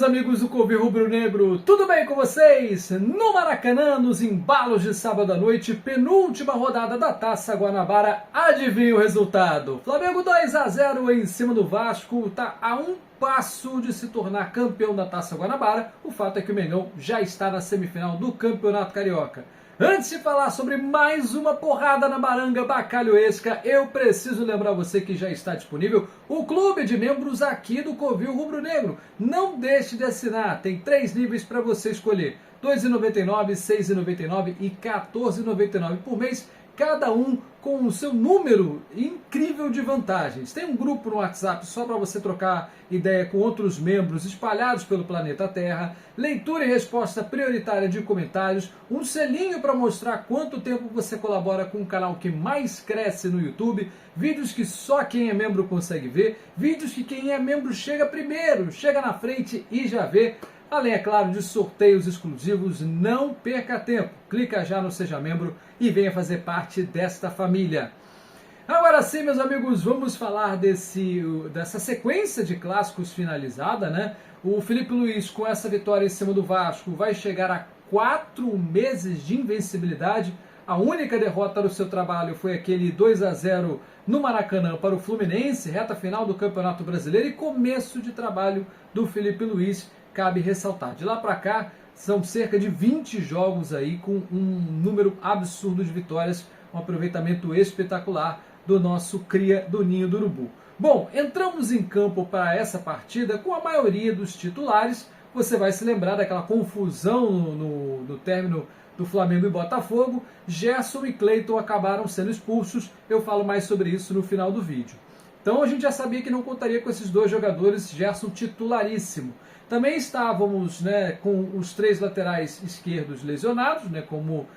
amigos do Covil Rubro-Negro, tudo bem com vocês? No Maracanã, nos embalos de sábado à noite, penúltima rodada da Taça Guanabara, adivinha o resultado? Flamengo 2-0 em cima do Vasco, está a um passo de se tornar campeão da Taça Guanabara. O fato é que o Mengão já está na semifinal do Campeonato Carioca. Antes de falar sobre mais uma porrada na baranga bacalhoesca, eu preciso lembrar você que já está disponível o clube de membros aqui do Covil Rubro-Negro. Não deixe de assinar, tem 3 níveis para você escolher: R$ 2,99, R$ 6,99 e R$ 14,99 por mês, cada um com o seu número incrível de vantagens. Tem um grupo no WhatsApp só para você trocar ideia com outros membros espalhados pelo planeta Terra, leitura e resposta prioritária de comentários, um selinho para mostrar quanto tempo você colabora com o canal que mais cresce no YouTube, vídeos que só quem é membro consegue ver, vídeos que quem é membro chega primeiro, chega na frente e já vê. Além, é claro, de sorteios exclusivos. Não perca tempo. Clica já no Seja Membro e venha fazer parte desta família. Agora sim, meus amigos, vamos falar dessa sequência de clássicos finalizada, né? O Felipe Luiz, com essa vitória em cima do Vasco, vai chegar a 4 meses de invencibilidade. A única derrota do seu trabalho foi aquele 2-0 no Maracanã para o Fluminense, reta final do Campeonato Brasileiro e começo de trabalho do Felipe Luiz. Cabe ressaltar, de lá para cá são cerca de 20 jogos aí com um número absurdo de vitórias, um aproveitamento espetacular do nosso cria do Ninho do Urubu. Bom, entramos em campo para essa partida com a maioria dos titulares. Você vai se lembrar daquela confusão no término do Flamengo e Botafogo. Gerson e Cleiton acabaram sendo expulsos, eu falo mais sobre isso no final do vídeo. Então a gente já sabia que não contaria com esses dois jogadores, Gerson titularíssimo. Também estávamos, com os 3 laterais esquerdos lesionados, como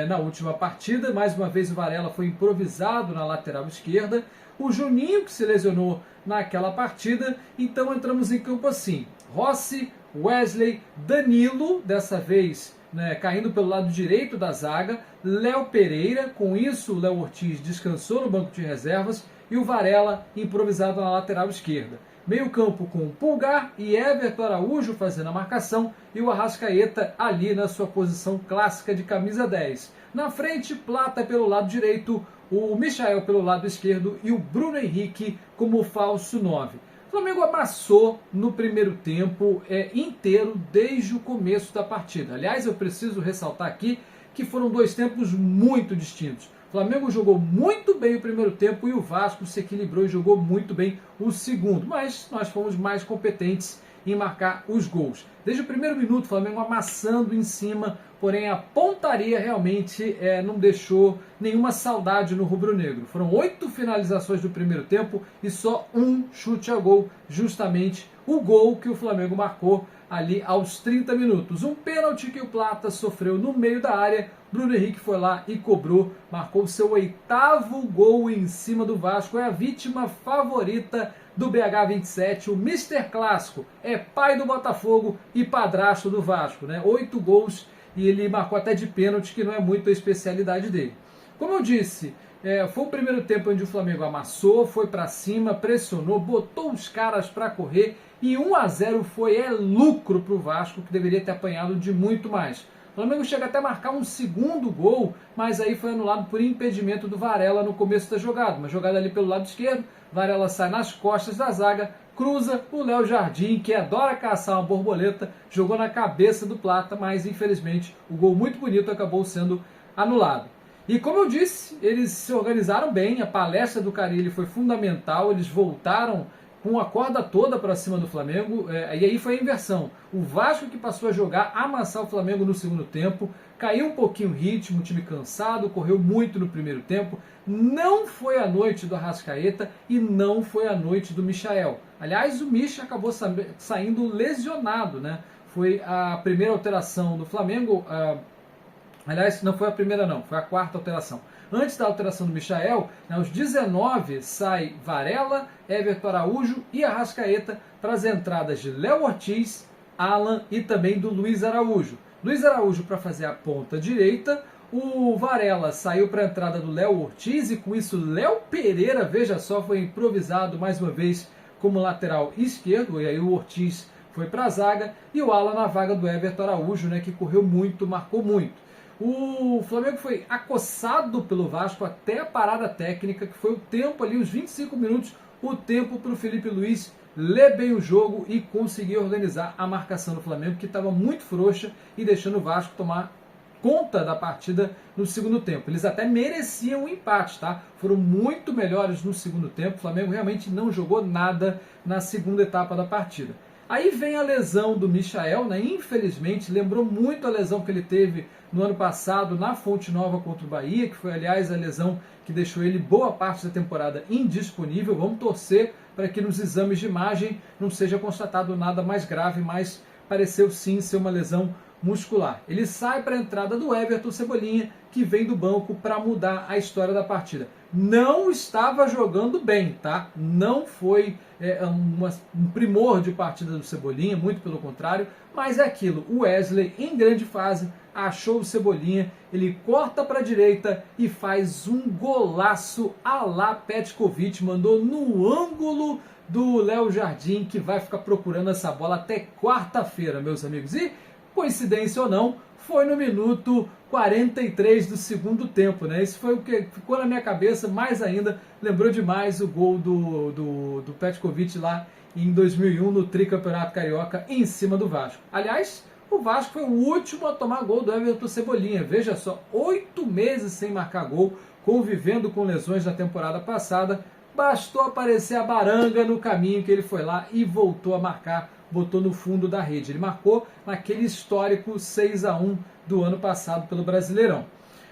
na última partida. Mais uma vez o Varela foi improvisado na lateral esquerda. O Juninho, que se lesionou naquela partida. Então entramos em campo assim: Rossi, Wesley, Danilo, dessa vez caindo pelo lado direito da zaga, Léo Pereira. Com isso o Léo Ortiz descansou no banco de reservas e o Varela improvisado na lateral esquerda. Meio campo com Pulgar e Everton Araújo fazendo a marcação e o Arrascaeta ali na sua posição clássica de camisa 10. Na frente, Plata pelo lado direito, o Michael pelo lado esquerdo e o Bruno Henrique como falso 9. O Flamengo amassou no primeiro tempo inteiro desde o começo da partida. Aliás, eu preciso ressaltar aqui que foram 2 tempos muito distintos. O Flamengo jogou muito bem o primeiro tempo e o Vasco se equilibrou e jogou muito bem o segundo. Mas nós fomos mais competentes em marcar os gols. Desde o primeiro minuto, o Flamengo amassando em cima, porém a pontaria realmente não deixou nenhuma saudade no rubro-negro. Foram 8 finalizações do primeiro tempo e só um chute a gol, justamente o gol que o Flamengo marcou ali aos 30 minutos. Um pênalti que o Plata sofreu no meio da área. Bruno Henrique foi lá e cobrou, marcou seu 8º gol em cima do Vasco. É a vítima favorita do BH27, o Mr. Clássico. É pai do Botafogo e padrasto do Vasco, 8 gols e ele marcou até de pênalti, que não é muito a especialidade dele. Como eu disse, foi o primeiro tempo onde o Flamengo amassou, foi para cima, pressionou, botou os caras para correr e 1-0 foi lucro para o Vasco, que deveria ter apanhado de muito mais. O Flamengo chega até a marcar um 2º gol, mas aí foi anulado por impedimento do Varela no começo da jogada. Uma jogada ali pelo lado esquerdo, Varela sai nas costas da zaga, cruza, o Léo Jardim, que adora caçar uma borboleta, jogou na cabeça do Plata, mas infelizmente o gol muito bonito acabou sendo anulado. E como eu disse, eles se organizaram bem, a palestra do Carille foi fundamental, eles voltaram com a corda toda para cima do Flamengo, e aí foi a inversão. O Vasco que passou a jogar, amassar o Flamengo no segundo tempo, caiu um pouquinho o ritmo, o time cansado, correu muito no primeiro tempo. Não foi a noite do Arrascaeta e não foi a noite do Michael. Aliás, o Micha acabou saindo lesionado, Foi a primeira alteração do Flamengo. Aliás, não foi a primeira não, foi a 4ª alteração. Antes da alteração do Michael, aos 19 sai Varela, Everton Araújo e Arrascaeta para as entradas de Léo Ortiz, Alan e também do Luiz Araújo. Luiz Araújo para fazer a ponta direita, o Varela saiu para a entrada do Léo Ortiz e com isso Léo Pereira, veja só, foi improvisado mais uma vez como lateral esquerdo, e aí o Ortiz foi para a zaga, e o Alan na vaga do Everton Araújo, né, que correu muito, marcou muito. O Flamengo foi acossado pelo Vasco até a parada técnica, que foi o tempo ali, os 25 minutos, o tempo para o Felipe Luiz ler bem o jogo e conseguir organizar a marcação do Flamengo, que estava muito frouxa e deixando o Vasco tomar conta da partida no segundo tempo. Eles até mereciam um empate, tá? Foram muito melhores no segundo tempo. O Flamengo realmente não jogou nada na segunda etapa da partida. Aí vem a lesão do Michael, né? Infelizmente, lembrou muito a lesão que ele teve no ano passado na Fonte Nova contra o Bahia, que foi, aliás, a lesão que deixou ele boa parte da temporada indisponível. Vamos torcer para que nos exames de imagem não seja constatado nada mais grave, mas pareceu sim ser uma lesão muscular. Ele sai para a entrada do Everton Cebolinha, que vem do banco para mudar a história da partida. Não estava jogando bem, tá? Não foi um primor de partida do Cebolinha, muito pelo contrário, mas é aquilo, o Wesley, em grande fase, achou o Cebolinha, ele corta para a direita e faz um golaço à la Petkovic, mandou no ângulo do Léo Jardim, que vai ficar procurando essa bola até quarta-feira, meus amigos. E, coincidência ou não, foi no minuto 43 do segundo tempo, né? Isso foi o que ficou na minha cabeça, mais ainda, lembrou demais o gol do Petkovic lá em 2001 no tricampeonato carioca em cima do Vasco. Aliás, o Vasco foi o último a tomar gol do Everton Cebolinha. Veja só, 8 meses sem marcar gol, convivendo com lesões na temporada passada. Bastou aparecer a baranga no caminho que ele foi lá e voltou a marcar, botou no fundo da rede. Ele marcou naquele histórico 6-1 do ano passado pelo Brasileirão.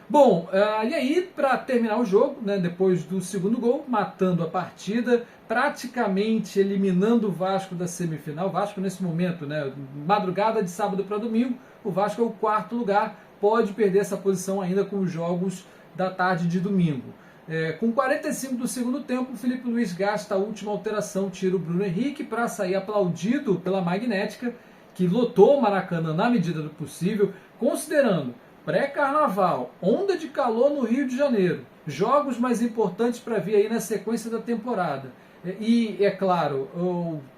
Bom, e aí, para terminar o jogo, né, depois do segundo gol, matando a partida, praticamente eliminando o Vasco da semifinal. O Vasco, nesse momento, né, madrugada de sábado para domingo, o Vasco é o quarto lugar, pode perder essa posição ainda com os jogos da tarde de domingo. Com 45 do segundo tempo, o Felipe Luiz gasta a última alteração, tira o Bruno Henrique para sair aplaudido pela Magnética, que lotou o Maracanã na medida do possível, considerando pré-carnaval, onda de calor no Rio de Janeiro, jogos mais importantes para vir aí na sequência da temporada. E, é claro,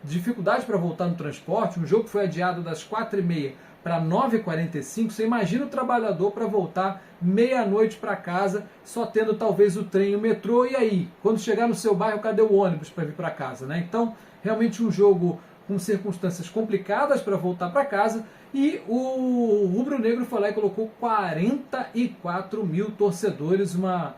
dificuldade para voltar no transporte, um jogo que foi adiado das 4h30 para 9h45, você imagina o trabalhador para voltar meia-noite para casa, só tendo talvez o trem e o metrô, e aí, quando chegar no seu bairro, cadê o ônibus para vir para casa, né? Então, realmente um jogo com circunstâncias complicadas para voltar para casa, e o Rubro Negro foi lá e colocou 44 mil torcedores, uma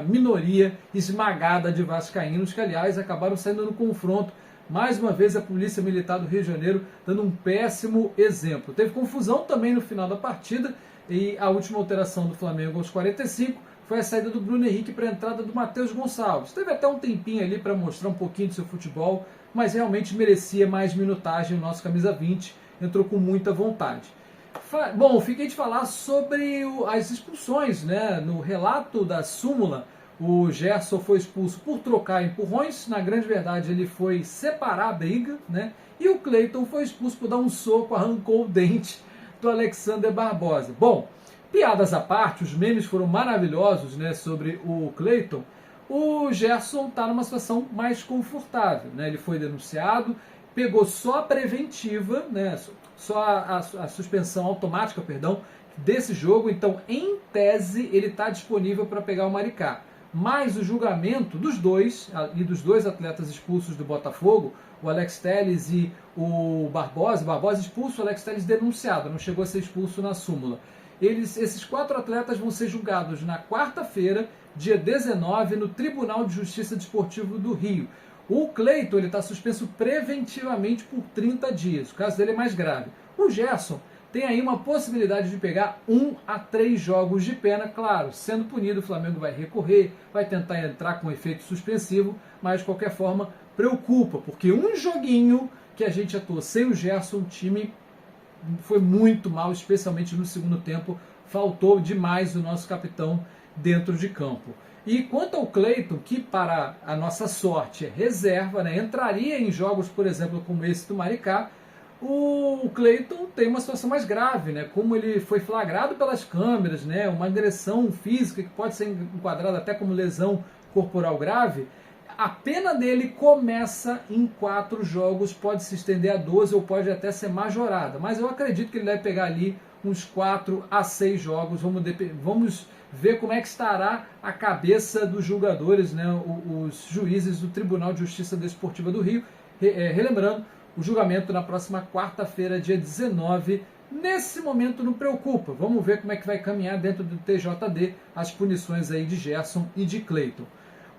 minoria esmagada de vascaínos, que aliás acabaram saindo no confronto. Mais uma vez a Polícia Militar do Rio de Janeiro dando um péssimo exemplo. Teve confusão também no final da partida, e a última alteração do Flamengo aos 45 foi a saída do Bruno Henrique para a entrada do Matheus Gonçalves. Teve até um tempinho ali para mostrar um pouquinho do seu futebol, mas realmente merecia mais minutagem. O nosso camisa 20 entrou com muita vontade. Bom, fiquei de falar sobre as expulsões, né? No relato da súmula, o Gerson foi expulso por trocar empurrões. Na grande verdade, ele foi separar a briga, né? E o Cleiton foi expulso por dar um soco, arrancou o dente do Alexander Barbosa. Bom, piadas à parte, os memes foram maravilhosos, né, sobre o Cleiton. O Gerson está numa situação mais confortável, né? Ele foi denunciado, pegou só a preventiva, né? Só a suspensão automática, perdão, desse jogo. Então, em tese, ele está disponível para pegar o Maricá. Mas o julgamento dos dois atletas expulsos do Botafogo, o Alex Telles e o Barbosa expulso, o Alex Telles denunciado, não chegou a ser expulso na súmula. Esses 4 atletas vão ser julgados na quarta-feira, dia 19, no Tribunal de Justiça Desportivo do Rio. O Cleiton está suspenso preventivamente por 30 dias, o caso dele é mais grave. O Gerson tem aí uma possibilidade de pegar 1 a 3 jogos de pena, claro, sendo punido, o Flamengo vai recorrer, vai tentar entrar com efeito suspensivo, mas de qualquer forma preocupa, porque um joguinho que a gente atuou sem o Gerson, o time foi muito mal, especialmente no segundo tempo, faltou demais o nosso capitão dentro de campo. E quanto ao Cleiton, que para a nossa sorte é reserva, né, entraria em jogos, por exemplo, como esse do Maricá, o Cleiton tem uma situação mais grave, né? Como ele foi flagrado pelas câmeras, né? Uma agressão física que pode ser enquadrada até como lesão corporal grave, A pena dele começa em 4 jogos, pode se estender a 12 ou pode até ser majorada, mas eu acredito que ele deve pegar ali uns 4 a 6 jogos. Vamos ver como é que estará a cabeça dos julgadores, né, os juízes do Tribunal de Justiça Desportiva do Rio. Relembrando, o julgamento na próxima quarta-feira, dia 19. Nesse momento não preocupa, vamos ver como é que vai caminhar dentro do TJD as punições aí de Gerson e de Cleiton.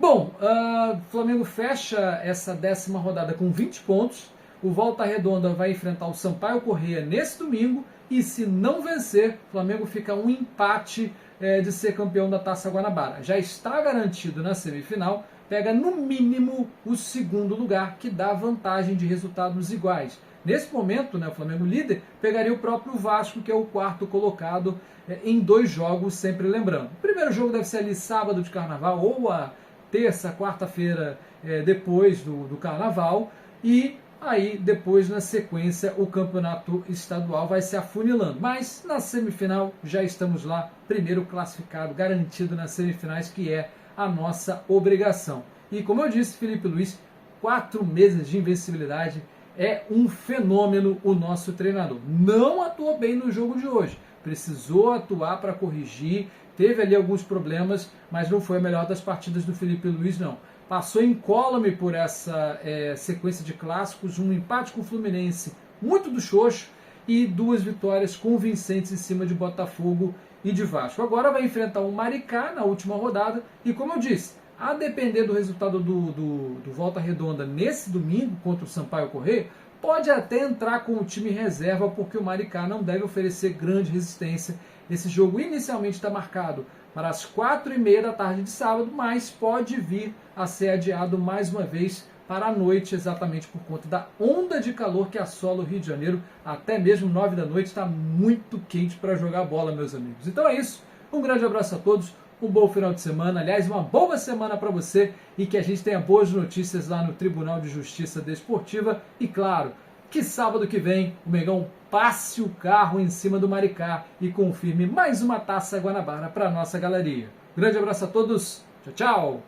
Bom, o Flamengo fecha essa 10ª rodada com 20 pontos. O Volta Redonda vai enfrentar o Sampaio Corrêa nesse domingo. E se não vencer, o Flamengo fica um empate de ser campeão da Taça Guanabara. Já está garantido na semifinal, pega no mínimo o 2º lugar, que dá vantagem de resultados iguais. Nesse momento, né, o Flamengo líder pegaria o próprio Vasco, que é o 4º colocado, em 2 jogos, sempre lembrando. O primeiro jogo deve ser ali sábado de Carnaval, ou a terça, quarta-feira depois do Carnaval, e aí depois na sequência o campeonato estadual vai se afunilando. Mas na semifinal já estamos lá, primeiro classificado, garantido nas semifinais, que é a nossa obrigação. E como eu disse, Felipe Luiz, 4 meses de invencibilidade, é um fenômeno o nosso treinador. Não atuou bem no jogo de hoje, precisou atuar para corrigir, teve ali alguns problemas, mas não foi a melhor das partidas do Felipe Luiz, não. Passou incólume por essa sequência de clássicos, um empate com o Fluminense muito do xoxo e 2 vitórias convincentes em cima de Botafogo e de Vasco. Agora vai enfrentar o Maricá na última rodada e, como eu disse, a depender do resultado do Volta Redonda nesse domingo contra o Sampaio Corrêa, pode até entrar com o time reserva, porque o Maricá não deve oferecer grande resistência. Esse jogo inicialmente está marcado para as 4h30 da tarde de sábado, mas pode vir a ser adiado mais uma vez para a noite, exatamente por conta da onda de calor que assola o Rio de Janeiro. Até mesmo 9 da noite está muito quente para jogar bola, meus amigos. Então é isso, um grande abraço a todos, um bom final de semana, aliás, uma boa semana para você, e que a gente tenha boas notícias lá no Tribunal de Justiça Desportiva. E claro, que sábado que vem o Mengão passe o carro em cima do Maricá e confirme mais uma Taça Guanabara para a nossa galeria. Grande abraço a todos, tchau, tchau!